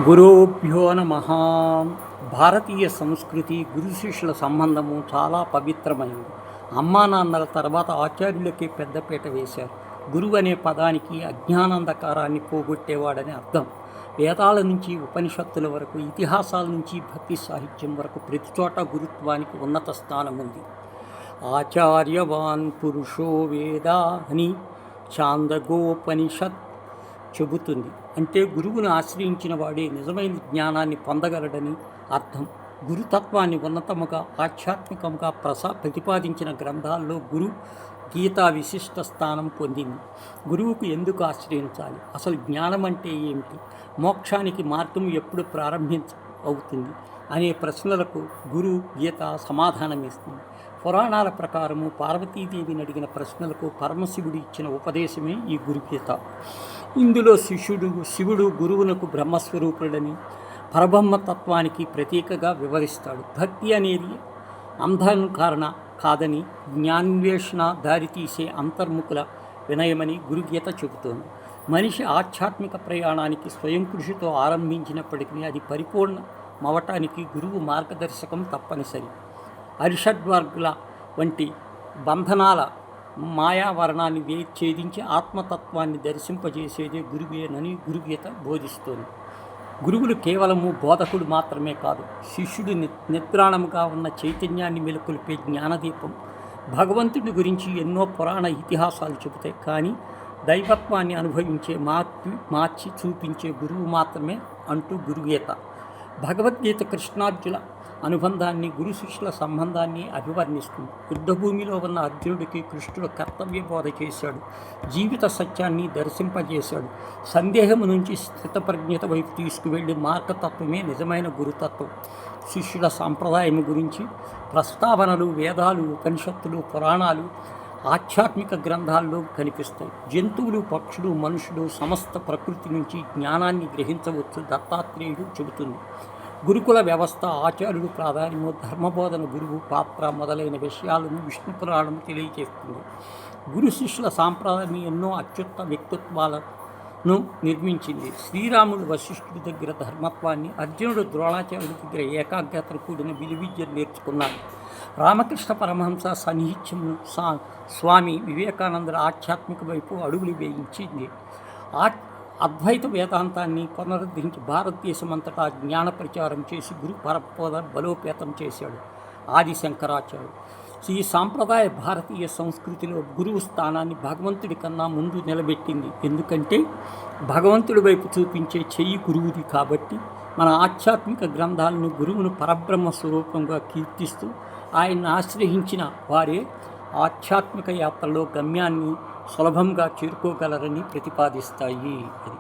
గురుభ్యో నమః. భారతీయ సంస్కృతి గురు శిష్యుల సంబంధము చాలా పవిత్రమైనది. అమ్మా నాన్నల తర్వాత ఆచార్యులకే పెద్దపీట వేశారు. గురువు అనే పదానికి అజ్ఞానాంధకారాన్ని పోగొట్టేవాడని అర్థం. వేదాల నుంచి ఉపనిషత్తుల వరకు, ఇతిహాసాల నుంచి భక్తి సాహిత్యం వరకు ప్రతి చోట గురుత్వానికి ఉన్నత స్థానం ఉంది. ఆచార్యవాన్ పురుషో వేద అని ఛాందోపనిషత్ చెబుతుంది. అంటే గురువును ఆశ్రయించిన వాడే నిజమైన జ్ఞానాన్ని పొందగలడని అర్థం. గురుతత్వాన్ని ఉన్నతముగా ఆధ్యాత్మికముగా ప్రతిపాదించిన గ్రంథాల్లో గురు గీత విశిష్ట స్థానం పొందింది. గురువుకు ఎందుకు ఆశ్రయించాలి? అసలు జ్ఞానం అంటే ఏమిటి? మోక్షానికి మార్గం ఎప్పుడు అవుతుంది అనే ప్రశ్నలకు గురు గీత సమాధానమిస్తుంది. పురాణాల ప్రకారము పార్వతీదేవిని అడిగిన ప్రశ్నలకు పరమశివుడు ఇచ్చిన ఉపదేశమే ఈ గురుగీత. ఇందులో శివుడు గురువునకు బ్రహ్మస్వరూపుడని, పరబ్రహ్మతత్వానికి ప్రతీకగా వివరిస్తాడు. భక్తి అనేది అంధకారణ కాదని, జ్ఞాన్వేషణ దారితీసే అంతర్ముఖుల వినయమని గురుగీత చెబుతోంది. మనిషి ఆధ్యాత్మిక ప్రయాణానికి స్వయం కృషితో ఆరంభించినప్పటికీ అది పరిపూర్ణమవటానికి గురువు మార్గదర్శకం తప్పనిసరి. అరిషడ్వర్గుల వంటి బంధనాల మాయావరణాన్ని ఛేదించి ఆత్మతత్వాన్ని దర్శింపజేసేదే గురువేనని గురుగీత బోధిస్తోంది. గురువులు కేవలము బోధకుడు మాత్రమే కాదు, శిష్యుడు నిద్రాణముగా ఉన్న చైతన్యాన్ని మెలుకొల్పే జ్ఞానదీపం. భగవంతుడి గురించి ఎన్నో పురాణ ఇతిహాసాలు చెబుతాయి, కానీ దైవత్వాన్ని అనుభవించే మార్చి చూపించే గురువు మాత్రమే అంటూ గురుగీత. భగవద్గీత కృష్ణార్జున అనుబంధాన్ని, గురు శిష్యుల సంబంధాన్ని అభివర్ణిస్తుంది. యుద్ధభూమిలో ఉన్న అర్జునుడికి కృష్ణుడు కర్తవ్య బోధ చేశాడు, జీవిత సత్యాన్ని దర్శింపజేశాడు. సందేహము నుంచి స్థితప్రజ్ఞత వైపు తీసుకువెళ్ళి మార్గతత్వమే నిజమైన గురుతత్వం. శిష్యుల సాంప్రదాయం గురించి ప్రస్తావనలు వేదాలు, ఉపనిషత్తులు, పురాణాలు, ఆధ్యాత్మిక గ్రంథాల్లో కనిపిస్తాయి. జంతువులు, పక్షులు, మనుషులు సమస్త ప్రకృతి నుంచి జ్ఞానాన్ని గ్రహించవచ్చు దత్తాత్రేయుడు చెబుతుంది. గురుకుల వ్యవస్థ, ఆచార్యుడు ప్రాధాన్యము, ధర్మబోధన, గురువు పాత్ర మొదలైన విషయాలను విష్ణు పురాణం తెలియజేస్తుంది. గురు శిష్యుల సాంప్రదాయం ఎన్నో అత్యుత్తమ వ్యక్తిత్వాలను నిర్మించింది. శ్రీరాముడు వశిష్ఠుడి దగ్గర ధర్మత్వాన్ని, అర్జునుడు ద్రోణాచార్యుడి దగ్గర ఏకాగ్రతను కూడిన విలువిద్యను నేర్చుకున్నాడు. రామకృష్ణ పరమహంస సాన్నిహిత్యము స్వామి వివేకానందుల ఆధ్యాత్మిక వైపు అడుగులు వేయించింది. అద్వైత వేదాంతాన్ని పునరుద్ధరించి భారతదేశమంతటా జ్ఞాన ప్రచారం చేసి గురు పరపద బలోపేతం చేశాడు ఆది శంకరాచార్యుడు. ఈ సాంప్రదాయ భారతీయ సంస్కృతిలో గురువు స్థానాన్ని భగవంతుడి కన్నా ముందు నిలబెట్టింది. ఎందుకంటే భగవంతుడి వైపు చూపించే చెయ్యి గురువుది కాబట్టి మన ఆధ్యాత్మిక గ్రంథాలను గురువును పరబ్రహ్మ స్వరూపంగా కీర్తిస్తూ ఆయన్ని ఆశ్రయించిన వారే ఆధ్యాత్మిక యాత్రలో గమ్యాన్ని సులభంగా చేరుకోగలరని ప్రతిపాదిస్తాయి. అది